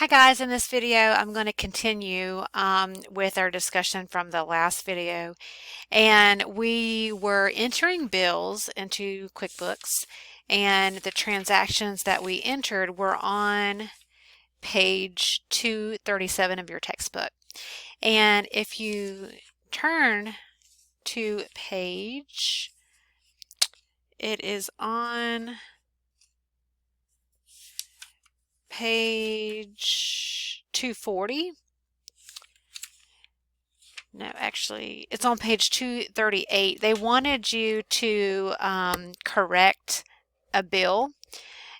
Hi guys, in this video I'm going to continue with our discussion from the last video, and we were entering bills into QuickBooks, and the transactions that we entered were on page 237 of your textbook. And if you turn to it is on page 240. No, actually, it's on page 238. They wanted you to correct a bill.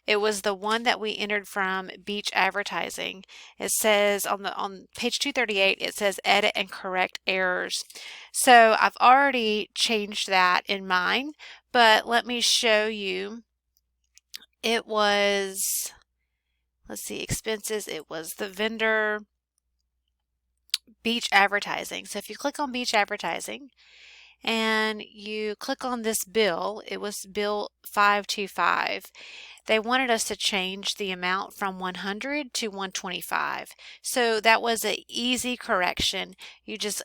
It was the one that we entered from Beach Advertising. It says on page 238, it says edit and correct errors. So I've already changed that in mine, but let me show you. It was, let's see, expenses. It was the vendor Beach Advertising. So if you click on Beach Advertising and you click on this bill, it was bill 525. They wanted us to change the amount from 100 to 125. So that was an easy correction. You just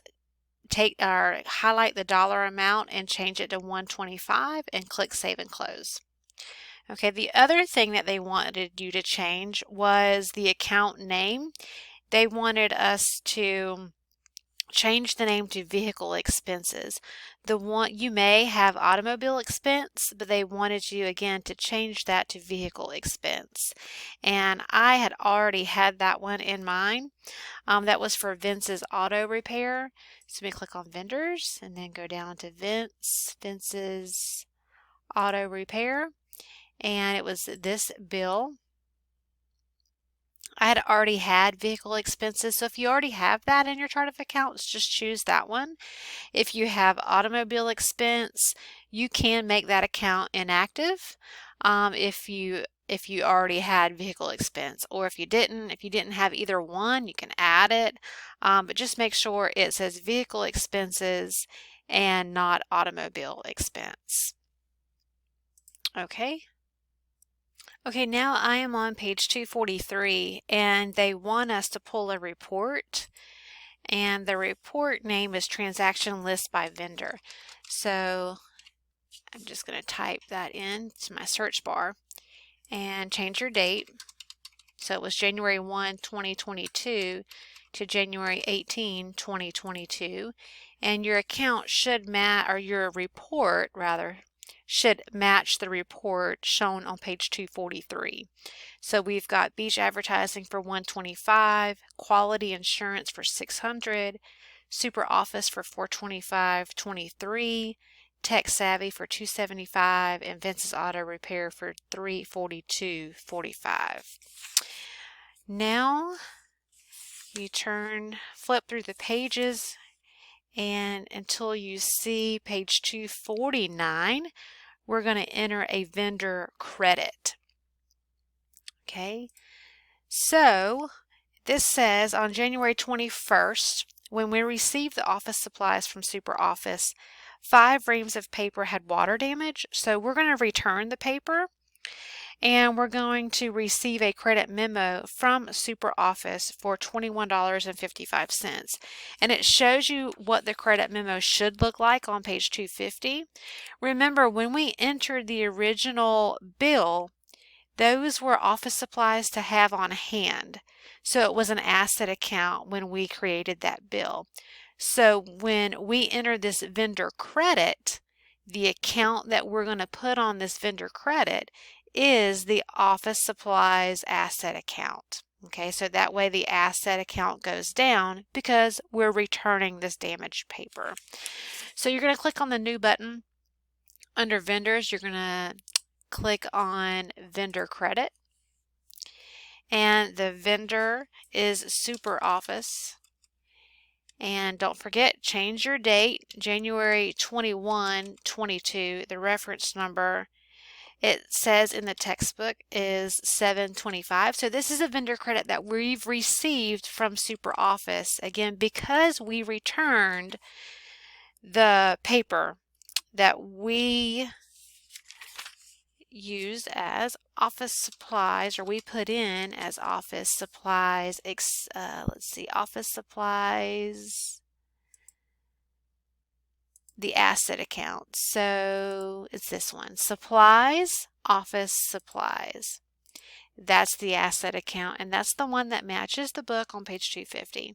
highlight the dollar amount and change it to 125 and click Save and Close. Okay, the other thing that they wanted you to change was the account name. They wanted us to change the name to vehicle expenses. The one you may have automobile expense, but they wanted you again to change that to vehicle expense. And I had already had that one in mind. That was for Vince's auto repair. So we click on vendors and then go down to Vince's auto repair. And it was this bill. I had already had vehicle expenses, so if you already have that in your chart of accounts, just choose that one. If you have automobile expense, you can make that account inactive if you already had vehicle expense, or if you didn't have either one, you can add it, but just make sure it says vehicle expenses and not automobile expense. Okay. Okay, now I am on page 243, and they want us to pull a report, and the report name is Transaction List by Vendor. So I'm just going to type that in to my search bar and change your date. So it was January 1, 2022 to January 18, 2022, and your account should or your report rather should match the report shown on page 243. So we've got Beach Advertising for 125, Quality Insurance for 600, Super Office for 425.23, Tech Savvy for 275, and Vince's Auto Repair for 342.45. Now you flip through the pages, and until you see page 249, we're going to enter a vendor credit. Okay, so this says on January 21st, when we received the office supplies from SuperOffice, 5 reams of paper had water damage. So we're going to return the paper, and we're going to receive a credit memo from SuperOffice for $21.55. And it shows you what the credit memo should look like on page 250. Remember, when we entered the original bill, those were office supplies to have on hand. So it was an asset account when we created that bill. So when we enter this vendor credit, the account that we're going to put on this vendor credit is the office supplies asset account. Okay, so that way the asset account goes down because we're returning this damaged paper. So you're going to click on the new button under vendors. You're going to click on vendor credit, and the vendor is SuperOffice. And don't forget, change your date, January 21, 22. The reference number, it says in the textbook, is 725. So this is a vendor credit that we've received from SuperOffice, again, because we returned the paper that we used as office supplies, or we put in as office supplies, let's see, office supplies, the asset account. So it's this one, supplies, office supplies. That's the asset account, and that's the one that matches the book on page 250.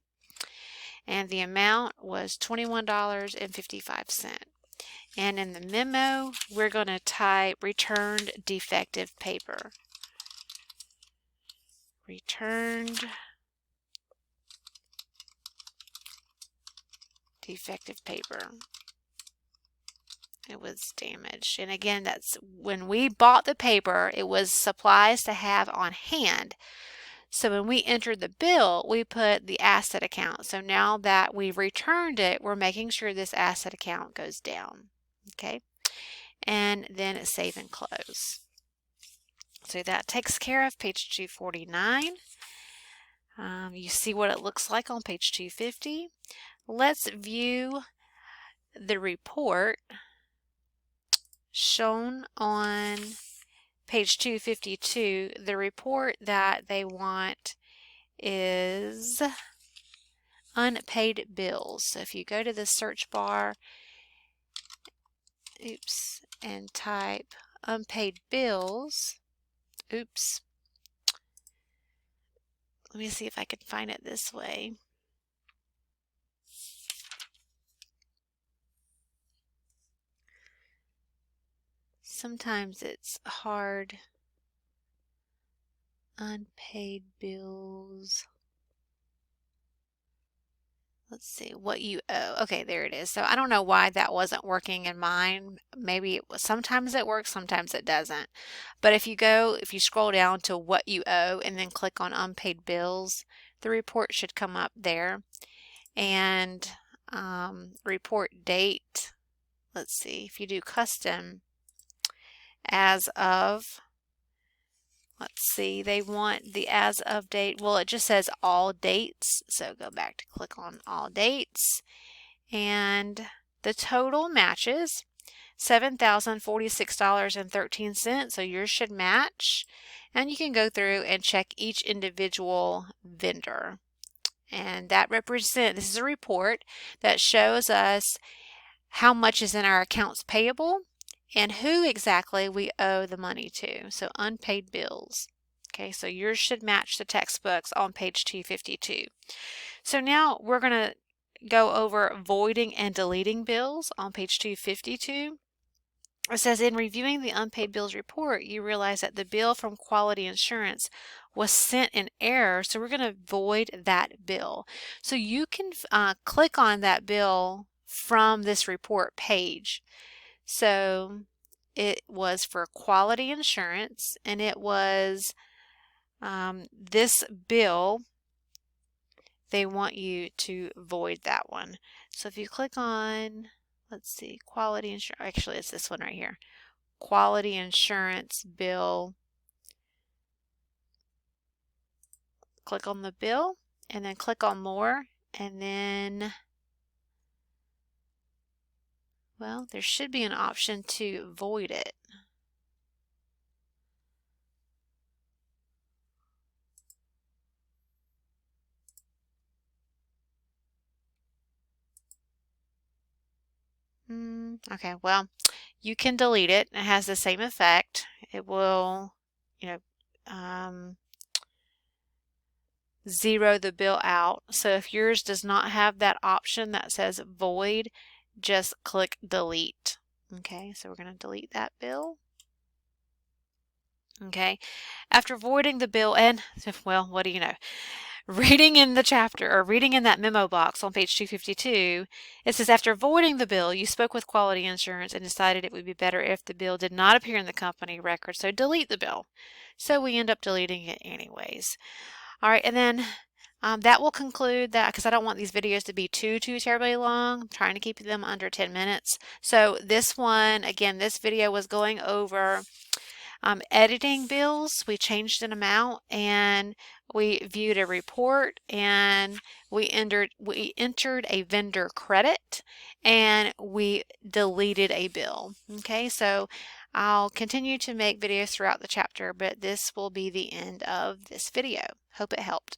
And the amount was $21.55. And in the memo, we're going to type returned defective paper. Returned defective paper. It was damaged. And again, that's when we bought the paper, it was supplies to have on hand. So when we entered the bill, we put the asset account. So now that we've returned it, we're making sure this asset account goes down. Okay. And then save and close. So that takes care of page 249. You see what it looks like on page 250. Let's view the report shown on page 252. The report that they want is unpaid bills. So if you go to the search bar, and type unpaid bills, let me see if I can find it this way. Sometimes it's hard. Unpaid bills. Let's see what you owe. Okay, there it is. So I don't know why that wasn't working in mine. Maybe it was, sometimes it works, sometimes it doesn't. But if you scroll down to what you owe and then click on unpaid bills, the report should come up there. And report date. Let's see, if you do custom, as of, let's see, they want the as of date. Well, it just says all dates. So go back to click on all dates. And the total matches $7,046.13. So yours should match. And you can go through and check each individual vendor. And this is a report that shows us how much is in our accounts payable and who exactly we owe the money to. So unpaid bills. Okay, so yours should match the textbooks on page 252. So now we're going to go over voiding and deleting bills on page 252. It says, in reviewing the unpaid bills report, you realize that the bill from Quality Insurance was sent in error, so we're going to void that bill. So you can click on that bill from this report page. So it was for Quality Insurance, and it was this bill. They want you to void that one. So if you click on, let's see, Quality Insurance, actually it's this one right here, Quality Insurance bill. Click on the bill and then click on more, and then, well, there should be an option to void it. Okay, well, you can delete it. It has the same effect. It will, zero the bill out. So if yours does not have that option that says void, just click delete. Okay, so we're going to delete that bill. Okay, after voiding the bill, and, well, what do you know? Reading in the chapter, or reading in that memo box on page 252, it says, after voiding the bill, you spoke with Quality Insurance and decided it would be better if the bill did not appear in the company record, so delete the bill. So we end up deleting it anyways. All right, and then that will conclude that, because I don't want these videos to be too terribly long. I'm trying to keep them under 10 minutes. So this one, again, this video was going over editing bills. We changed an amount, and we viewed a report, and we entered a vendor credit, and we deleted a bill. Okay, so I'll continue to make videos throughout the chapter, but this will be the end of this video. Hope it helped.